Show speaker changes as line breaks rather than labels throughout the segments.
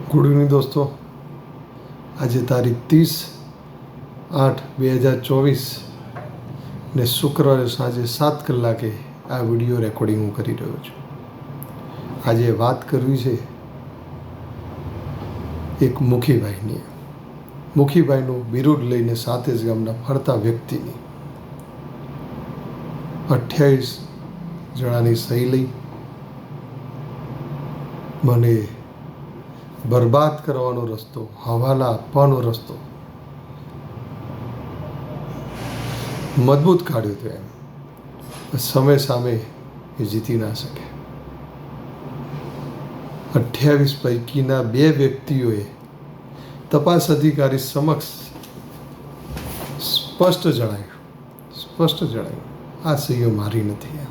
Good evening દોસ્તો. આજે તારીખ 30/8/2024 ને શુક્રવારે સાંજે 7 કલાકે આ વિડીયો રેકોર્ડિંગ હું કરી રહ્યો છું. આજે વાત કરવી છે એક મુખીભાઈની. મુખીભાઈનું બિરુદ લઈને સાતેજ ગામના ફરતા વ્યક્તિની 28 જણાની સહી લઈ મને બરબાદ કરવાનો રસ્તો, હવાલા આપવાનો રસ્તો મજબૂત કાઢ્યો હતો. એમ સમય સામે એ જીતી ના શકે. 28 પૈકીના 2 વ્યક્તિઓએ તપાસ અધિકારી સમક્ષ સ્પષ્ટ જણાવ્યું આ સહીઓ મારી નથી.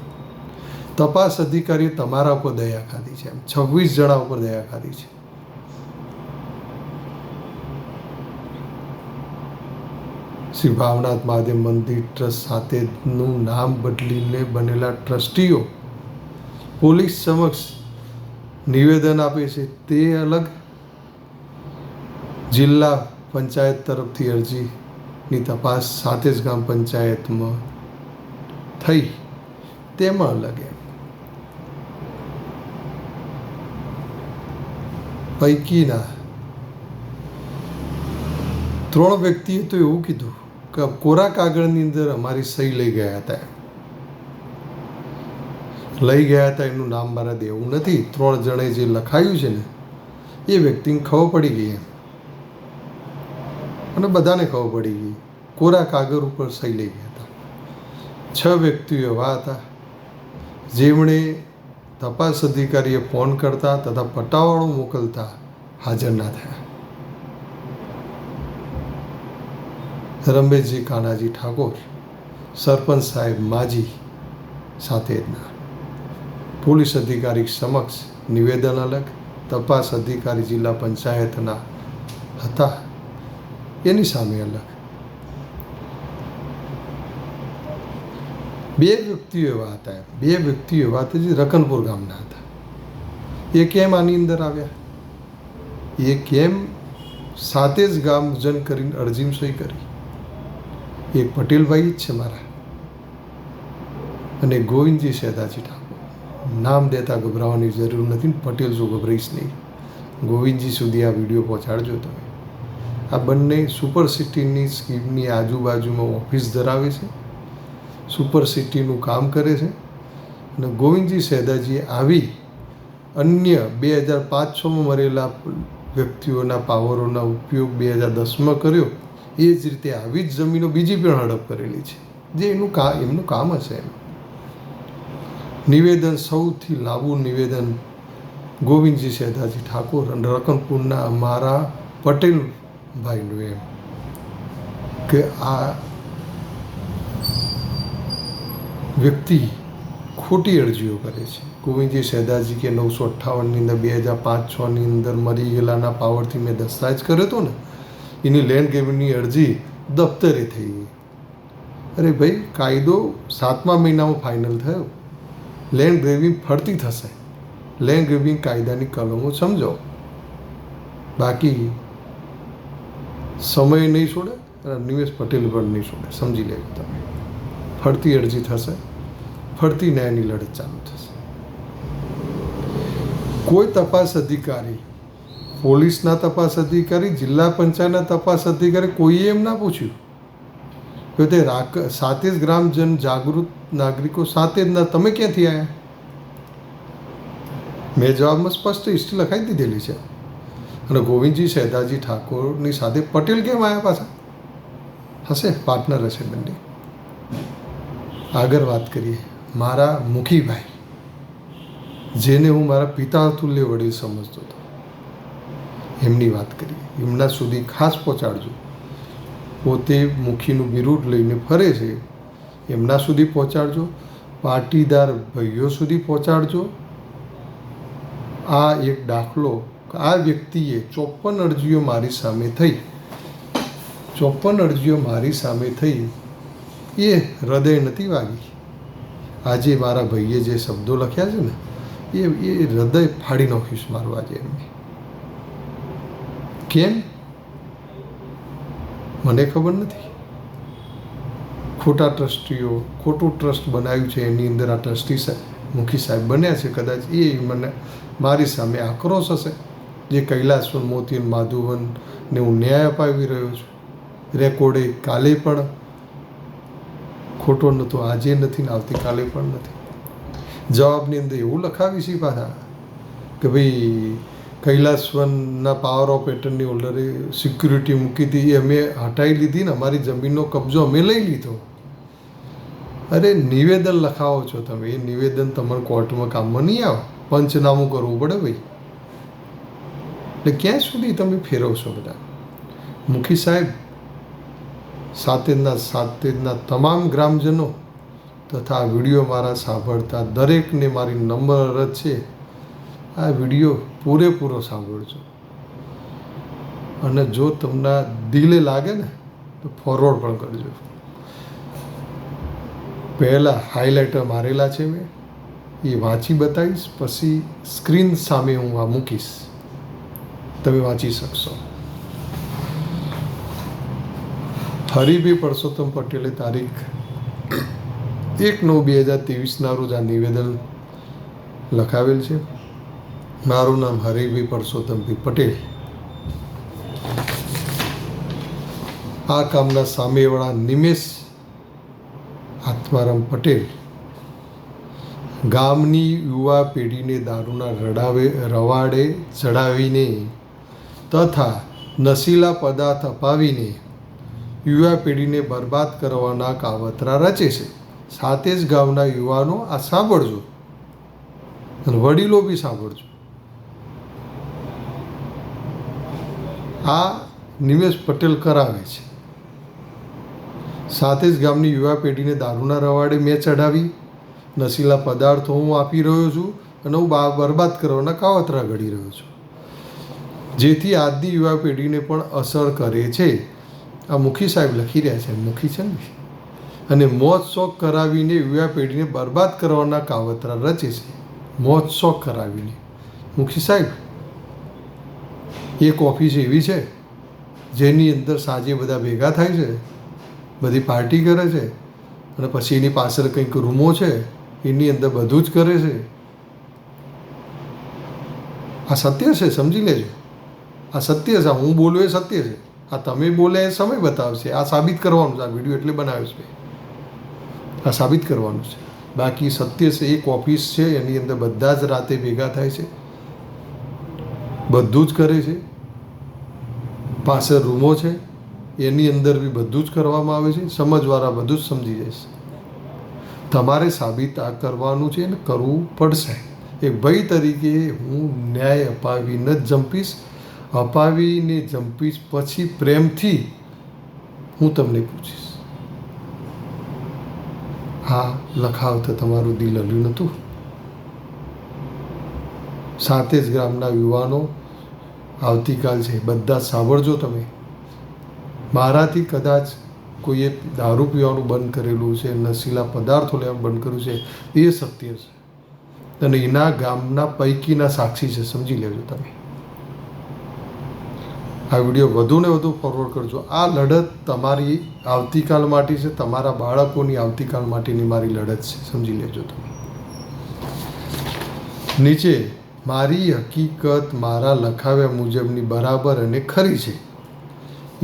તપાસ અધિકારીએ તમારા ઉપર દયા ખાધી છે. એમ 26 જણા ઉપર દયા ખાધી છે. શ્રી ભાવનાથ મહાદેવ મંદિર ટ્રસ્ટ સાથેનું નામ બદલીને બનેલા ટ્રસ્ટીઓ પોલીસ સમક્ષ નિવેદન આપે છે તે અલગ, જિલ્લા પંચાયત તરફથી અરજીની તપાસ સાતેજ ગામ પંચાયતમાં થઈ તેમાં અલગ. પૈકીના 3 વ્યક્તિએ તો એવું કીધું કે કોરા કાગળની અંદર અમારી સહી લઈ ગયા હતા. એનું નામ મારા દેવું નથી. 3 જણે જે લખાયું છે ને એ વ્યક્તિને ખબર પડી ગઈ અને બધાને ખબર પડી ગઈ. કોરા કાગળ ઉપર સહી લઈ ગયા હતા. 6 વ્યક્તિઓ એવા હતા જેમણે તપાસ અધિકારીએ ફોન કરતા તથા પટ્ટાવાળો મોકલતા હાજર ના થયા. રમેશજી કાનાજી ઠાકોર, સરપંચ સાહેબ માજી સાથેના, પોલીસ અધિકારી સમક્ષ નિવેદન અલગ, તપાસ અધિકારી જિલ્લા પંચાયતના હતા એની સામે અલગ. 2 વ્યક્તિઓ એવા હતા જે રકનપુર ગામના હતા. એ કેમ આની અંદર આવ્યા? એ કેમ સાતેજ ગામ જન કરીને અરજીમાં સહી કરી? એક પટેલભાઈ જ છે મારા, અને ગોવિંદજી શેદાજી ઠાકોર. નામ દેતા ગભરાવાની જરૂર નથી. પટેલ જો ગભરાઈશ નહીં. ગોવિંદજી સુધી આ વિડીયો પહોંચાડજો તમે. આ બંને સુપર સિટીની સ્કીમની આજુબાજુમાં ઓફિસ ધરાવે છે, સુપર સિટીનું કામ કરે છે. અને ગોવિંદજી શેદાજીએ આવી અન્ય 2005-6માં મરેલા વ્યક્તિઓના પાવરોના ઉપયોગ 2010માં કર્યો. એ જ રીતે આવી જ જમીનો બીજી પણ હડપ કરેલી છે, જે એમનું કામ હશે. નિવેદન, સૌથી લાંબુ નિવેદન ગોવિંદજી શેદાજી ઠાકોર અને રકનપુરના અમારા પટેલભાઈનું એમ કે આ વ્યક્તિ ખોટી અરજીઓ કરે છે. ગોવિંદજી શેદાજી કે 958ની અંદર 2005-6ની અંદર મરી ગયેલાના પાવરથી મેં દસ્તાવેજ કર્યો હતો ને, એની લેન્ડ ગ્રેબિંગની અરજી દફતરે થઈ ગઈ. અરે ભાઈ, કાયદો 7મા મહિનામાં ફાઇનલ થયો. લેન્ડ ગ્રેબિંગ ફરતી થશે. લેન્ડ ગ્રેબિંગ કાયદાની કલમો સમજો, બાકી સમય નહીં છોડે અને નિમેશ પટેલ પણ નહીં છોડે. સમજી લેજો તમે. ફરતી અરજી થશે, ફરતી ન્યાયની લડત ચાલુ થશે. કોઈ તપાસ અધિકારી, પોલીસના તપાસ અધિકારી, જિલ્લા પંચાયતના તપાસ અધિકારી, કોઈએ એમ ના પૂછ્યું કે તે સાતેજ ગ્રામજન જાગૃત નાગરિકો સાતેજના તમે ક્યાંથી આવ્યા? મેં જવાબમાં સ્પષ્ટ હિસ્ટ્રી લખાઈ દીધેલી છે. અને ગોવિંદજી શેદાજી ઠાકોરની સાથે પટેલ કેમ આવ્યા પાછા? હશે, પાર્ટનર હશે બંને. આગળ વાત કરીએ મારા મુખીભાઈ, જેને હું મારા પિતા તુલ્ય વડીલ સમજતો હતો, એમની વાત કરીએ. એમના સુધી ખાસ પહોંચાડજો. પોતે મુખીનું બિરુદ લઈને ફરે છે, એમના સુધી પહોંચાડજો. પાટીદાર ભાઈઓ સુધી પહોંચાડજો. આ એક દાખલો, આ વ્યક્તિએ 54 અરજીઓ મારી સામે થઈ. 54 અરજીઓ મારી સામે થઈ. એ હૃદય નથી વાગી. આજે મારા ભાઈએ જે શબ્દો લખ્યા છે ને, એ હૃદય ફાડી નાખ્યું છે મારું આજે એમને. કેમ? મને ખબર નથી. ખોટા ટ્રસ્ટીઓ, ખોટું ટ્રસ્ટ બનાવ્યું છે, એની અંદર આ ટ્રસ્ટી સાહેબ મુખી સાહેબ બન્યા છે. કદાચ એ મને મારી સામે આક્રોશ હશે, જે કૈલાસવન, મોતીન, માધુવનને હું ન્યાય અપાવી રહ્યો છું. રેકોર્ડે કાલે પણ ખોટો નહોતો, આજે નથી ને આવતીકાલે પણ નથી. જવાબની અંદર એવું લખાવી છે પાછા કે ભાઈ કૈલાસવનના પાવર ઓફ એટર્ની હોલ્ડરે સિક્યુરિટી મૂકી હતી, એ અમે હટાવી લીધી ને અમારી જમીનનો કબજો અમે લઈ લીધો. અરે નિવેદન લખાવો છો તમે, એ નિવેદન તમારે કોર્ટમાં કામમાં નહીં આવે, પંચનામું કરવું પડે ભાઈ. એટલે ક્યાં સુધી તમે ફેરવશો બધા? મુખી સાહેબ, સાતેજના તમામ ગ્રામજનો તથા આ વિડીયો મારા સાંભળતા દરેકને મારી નમ્ર અરજ છે, આ વિડીયો પૂરેપૂરો સાંભળજો. અને જો તમને દિલે લાગે ને તો ફોરવર્ડ પણ કરજો. પહેલાં હાઇલાઇટર મારેલા છે મેં, એ વાંચી બતાવીશ, પછી સ્ક્રીન સામે હું આ મૂકીશ, તમે વાંચી શકશો. હરિભાઈ પરસોત્તમ પટેલે તારીખ 1/9/2023 રોજ આ નિવેદન લખાવેલ છે. મારું નામ હરિભાઈ પરસોત્તમભાઈ પટેલ. આ કામના સામેવાળા નિમેશ આત્મારામ પટેલ ગામની યુવા પેઢીને દારૂના રવાડે ચડાવીને તથા નશીલા પદાર્થ અપાવીને યુવા પેઢીને બરબાદ કરવાના કાવતરા રચે છે. સાથે જ ગામના યુવાનો આ સાંભળજો અને વડીલો બી સાંભળજો. આ નિમેશ પટેલ કરાવે છે. સાથે જ ગામની યુવા પેઢીને દારૂના રવાડે મેં ચડાવી, નશીલા પદાર્થો હું આપી રહ્યો છું અને હું બરબાદ કરવાના કાવતરા ઘડી રહ્યો છું, જેથી આજની યુવા પેઢીને પણ અસર કરે છે. આ મુખી સાહેબ લખી રહ્યા છે, મુખી છે ને, અને મોજ શોખ કરાવીને યુવા પેઢીને બરબાદ કરવાના કાવતરા રચે છે. મોજ શોખ કરાવીને. મુખી સાહેબ, એક ઓફિસ એવી છે જેની અંદર સાંજે બધા ભેગા થાય છે, બધી પાર્ટી કરે છે, અને પછી એની પાછળ કંઈક રૂમો છે, એની અંદર બધું જ કરે છે. આ સત્ય છે, સમજી લેજો. આ સત્ય છે, હું બોલું એ સત્ય છે. આ તમે બોલે એ સમય બતાવશે. આ સાબિત કરવાનું છે, આ વિડીયો એટલે બનાવ્યો છે. આ સાબિત કરવાનું છે. બાકી સત્ય છે. એક ઓફિસ છે, એની અંદર બધા જ રાતે ભેગા થાય છે, બધું જ કરે છે. પાછળ રૂમો છે, એની અંદર બી બધું જ કરવામાં આવે છે. સમજવાળા બધું જ સમજી જશે. તમારે સાબિત આ કરવાનું છે ને કરવું પડશે. એક ભાઈ તરીકે હું ન્યાય અપાવીને જ જંપીશ, અપાવીને જંપીશ. પછી પ્રેમથી હું તમને પૂછીશ, હા લખાવતા તમારું દિલ હલ્યું નહોતું? સાથે જ ગ્રામના યુવાનો આવતીકાલ છે, બધા સાંભળજો તમે. મારાથી કદાચ કોઈએ દારૂ પીવાનું બંધ કરેલું છે, નશીલા પદાર્થો લેવાનું બંધ કર્યું છે, એ સત્ય છે. અને એના ગામના પૈકીના સાક્ષી છે, સમજી લેજો તમે. આ વિડીયો વધુ ને વધુ ફોરવર્ડ કરજો. આ લડત તમારી આવતીકાલ માટે છે, તમારા બાળકોની આવતીકાલ માટેની મારી લડત છે, સમજી લેજો તમે. નીચે મારી હકીકત મારા લખાવ્યા મુજબની બરાબર અને ખરી છે.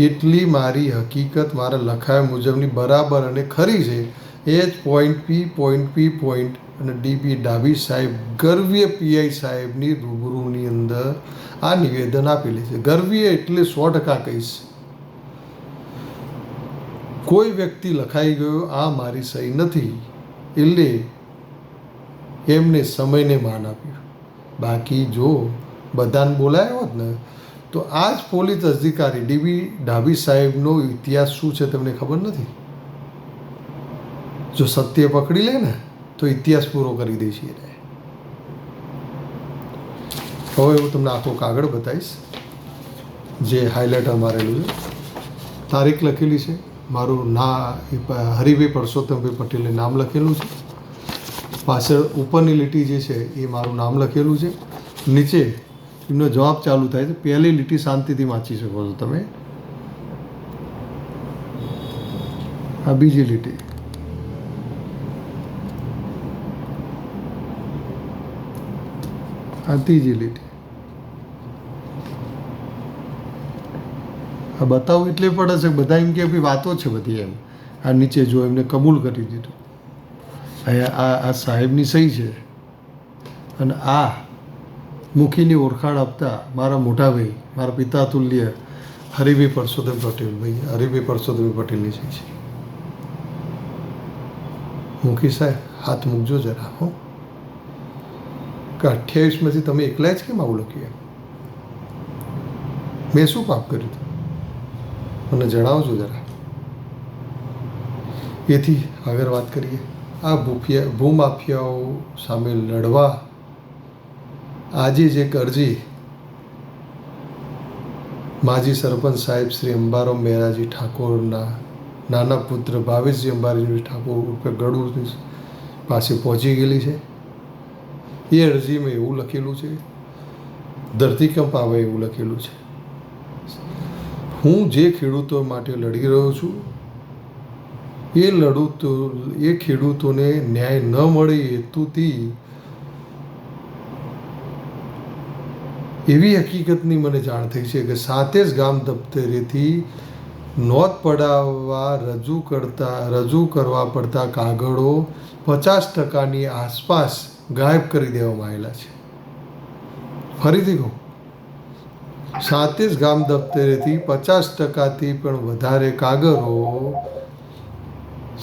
એટલી મારી હકીકત મારા લખાવ્યા મુજબની બરાબર અને ખરી છે. H.P. અને ડીબી ડાભી સાહેબ ગર્વીય પીઆઈ સાહેબની રૂબરૂની અંદર આ નિવેદન આપેલી છે. ગર્વીય એટલે 100% કહીશ. કોઈ વ્યક્તિ લખાઈ ગયો, આ મારી સહી નથી, એટલે એમને સમયને માન આપ્યું. બાકી જો બધાને બોલાયો હોત ને તો આ જ પોલીસ અધિકારી ડીબી ડાભી સાહેબનો ઇતિહાસ શું છે તમને ખબર નથી? જો સત્ય પકડી લે ને તો ઇતિહાસ પૂરો કરી દે છે. હવે હું તમને આખો કાગળ બતાવીશ, જે હાઇલાઇટર મારેલું છે. તારીખ લખેલી છે, મારું હરિભાઈ પરસોત્તમભાઈ પટેલે નામ લખેલું છે. પાછળ ઉપરની લીટી જે છે એ મારું નામ લખેલું છે. નીચે એમનો જવાબ ચાલુ થાય છે. પહેલી લીટી શાંતિથી વાંચી શકો છો તમે. આ બીજી લીટી, આ ત્રીજી લીટી. આ બતાવું એટલે પડે છે બધા એમ કે ભાઈ વાતો છે બધી એમ. આ નીચે જો એમને કબૂલ કરી દીધું. આ સાહેબની સહી છે અને આ મુખીની ઓળખાણ આપતા મારા મોટા ભાઈ, મારા પિતા તુલ્ય હરિભાઈ પરસોત્તમ પટેલ, ભાઈ હરિભાઈ પરસોત્તમ પટેલની સહી છે. મુખી સાહેબ હાથ મૂકજો જરા. હો કે 28માંથી તમે એકલા જ કેમ આવું લખ્યું? મેં શું પાપ કર્યું હતું મને જણાવજો જરા. એથી આગળ વાત કરીએ. આ ભૂમાફિયાઓ સામે લડવા આજે જ એક અરજી માજી સરપંચ સાહેબ શ્રી અંબારામ મહેરાજી ઠાકોરના નાના પુત્ર ભાવેશજી અંબારાજી ઠાકોર ઉર્ફે ગળુ પાસે પહોંચી ગયેલી છે. એ અરજીમાં એવું લખેલું છે, ધરતીકંપ આવે એવું લખેલું છે. હું જે ખેડૂતો માટે લડી રહ્યો છું એ ખેડૂતોને ન્યાય ન મળે હેતુથી એવી હકીકતની મને જાણ થઈ છે કે સાતેજ ગામ દફતરેથી નોંધ પડાવવા રજૂ કરવા પડતા કાગળો 50%ની આસપાસ ગાયબ કરી દેવામાં આવેલા છે. ફરીથી કહું, સાતેજ ગામ દફતરેથી 50%થી પણ વધારે કાગળો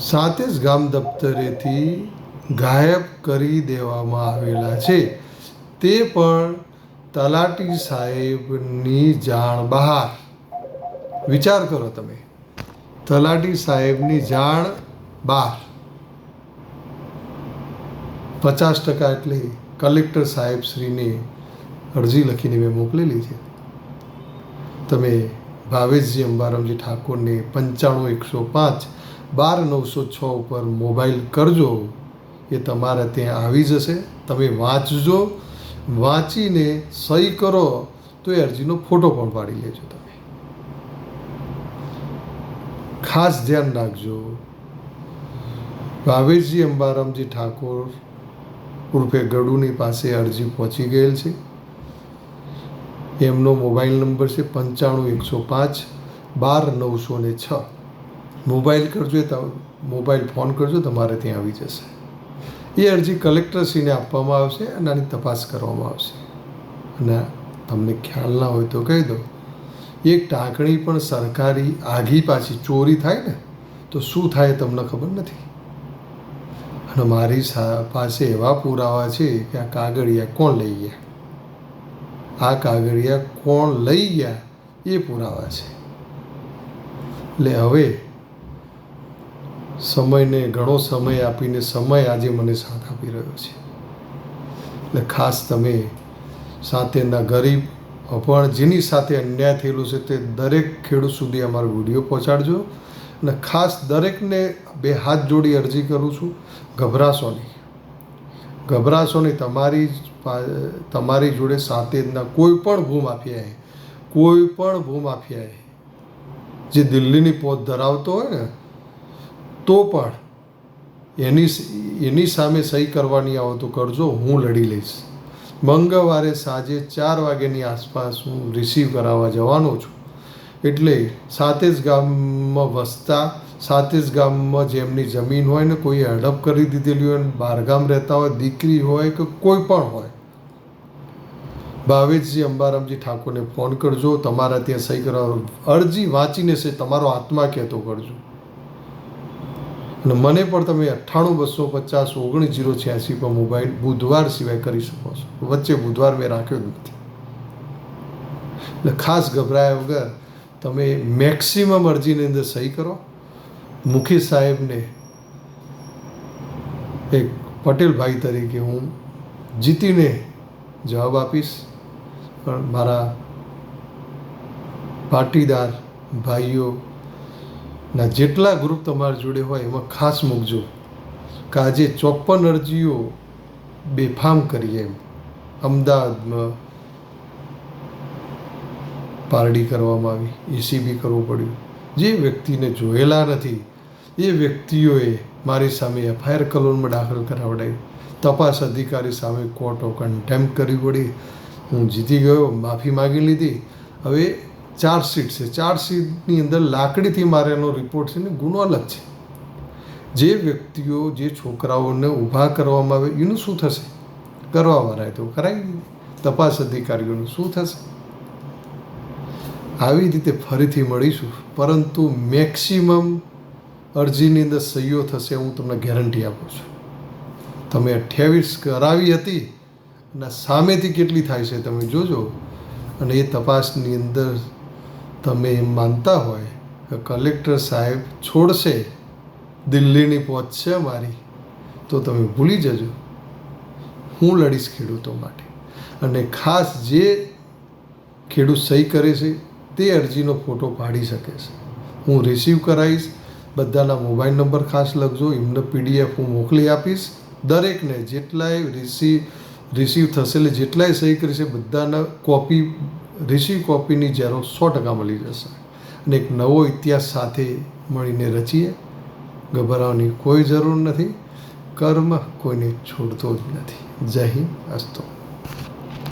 સાતેજ ગામ દફતરેથી ગાયબ કરી દેવામાં આવેલા છે. તે પણ તલાટી સાહેબની જાણ બહાર. વિચાર કરો તમે, તલાટી સાહેબની જાણ બહાર. 50% એટલે કલેક્ટર સાહેબ શ્રીને અરજી લખીને મેં મોકલેલી છે. તમે ભાવેશજી અંબારામજી ઠાકોરને 95 105 12 906 ઉપર મોબાઈલ કરજો, એ તમારા ત્યાં આવી જશે. તમે વાંચજો, વાંચીને સહી કરો તો એ અરજીનો ફોટો પણ પાડી લેજો. તમે ખાસ ધ્યાન રાખજો, ભાવેશજી અંબારામજી ઠાકોર ઉર્ફે ગળુની પાસે અરજી પહોંચી ગયેલ છે. એમનો મોબાઈલ નંબર છે 95 105 12 906. મોબાઈલ કરજો, મોબાઈલ ફોન કરજો, તમારે ત્યાં આવી જશે. એ અરજી કલેક્ટરશ્રીને આપવામાં આવશે અને આની તપાસ કરવામાં આવશે. અને તમને ખ્યાલ ના હોય તો કહી દો, એક ટાંકણી પણ સરકારી આગી પાછી ચોરી થાય ને તો શું થાય તમને ખબર નથી. અને મારી પાસે એવા પુરાવા છે કે આ કાગળિયા કોણ લઈ ગયા, આ કાગળિયા કોણ લઈ ગયા એ પુરાવા છે. એટલે હવે સમયને ઘણો સમય આપીને સમય આજે મને સાથ આપી રહ્યો છે. એટલે ખાસ તમે સાથેના ગરીબ અભણ જેની સાથે અન્યાય થયેલું છે તે દરેક ખેડૂત સુધી અમારો વિડીયો પહોંચાડજો. અને ખાસ દરેકને 2 હાથ જોડી અરજી કરું છું, ગભરાશો નહીં, ગભરાશો નહીં. તમારી જોડે સાથેના કોઈ પણ ભૂમાફિયાએ જે દિલ્હીની પહોંચ ધરાવતો હોય ને તો પણ એની સામે સહી કરવાની આવે તો કરજો, હું લડી લઈશ. મંગળવારે સાંજે 4 વાગ્યાની આસપાસ હું રિસીવ કરાવવા જવાનો છું. એટલે સાતેજ ગામમાં વસતા, સાતેજ ગામમાં જેમની જમીન હોય ને કોઈ હડપ કરી દીધેલી હોય, બહારગામ રહેતા હોય, દીકરી હોય કે કોઈ પણ હોય, ભાવેશજી અંબારામજી ઠાકોરને ફોન કરજો. તમારા ત્યાં સહી કરાવો. અરજી વાંચીને છે તમારો આત્મા કહેતો કરજો. અને મને પણ તમે 98 250 19 086 પર મોબાઈલ બુધવાર સિવાય કરી શકો છો. વચ્ચે બુધવાર મેં રાખ્યો નથી. એટલે ખાસ ગભરાયા વગર તમે મેક્સિમમ અરજીની અંદર સહી કરો. મુખી સાહેબને એક પટેલભાઈ તરીકે હું જીતીને જવાબ આપીશ. પણ મારા પાટીદાર ભાઈઓના જેટલા ગ્રુપ તમારા જોડે હોય એમાં ખાસ મૂકજો કે આજે 54 અરજીઓ બેફામ કરીએ એમ. અમદાવાદમાં પારડી કરવામાં આવી, એસીબી કરવું પડ્યું. જે વ્યક્તિને જોયેલા નથી એ વ્યક્તિઓએ મારી સામે એફઆઈઆર કલોલમાં દાખલ કરાવડાવી, તપાસ અધિકારી સામે કોર્ટ ઓફ કન્ટેમ્પ્ટ કરવી પડી. હું જીતી ગયો, માફી માગી લીધી. હવે ચાર્જશીટ છે, ચાર્જશીટની અંદર લાકડીથી મારેલો રિપોર્ટ છે ને ગુનો અલગ છે. જે વ્યક્તિઓ જે છોકરાઓને ઊભા કરવામાં આવે એનું શું થશે? કરવાવાળાએ તો કરાવી દીધી, તપાસ અધિકારીઓનું શું થશે? આવી રીતે ફરીથી મળીશું, પરંતુ મેક્સિમમ અરજીની અંદર સહીઓ થશે, હું તમને ગેરંટી આપું છું. તમે 28 કરાવી હતી અને સામેથી કેટલી થાય છે તમે જોજો. અને એ તપાસની અંદર તમે એમ માનતા હોય કે કલેક્ટર સાહેબ છોડશે, દિલ્હીની પહોંચ છે મારી, તો તમે ભૂલી જજો. હું લડીશ ખેડૂતો માટે. અને ખાસ જે ખેડૂત સહી કરે છે તે અરજીનો ફોટો પાડી શકે છે, હું રિસીવ કરાવીશ. બધાના મોબાઈલ નંબર ખાસ લખજો, એમને PDF હું મોકલી આપીશ. દરેકને જેટલાય રિસીવ થશે એટલે જેટલાય સહી કરી છે બધાના કોપી, રિસીવ કોપીની ઝેરોક્ષ 100% મળી જશે. અને એક નવો ઇતિહાસ સાથે મળીને રચીએ. ગભરાવાની કોઈ જરૂર નથી. કર્મ કોઈને છોડતો જ નથી. જય હિન્દ. અસ્તુ.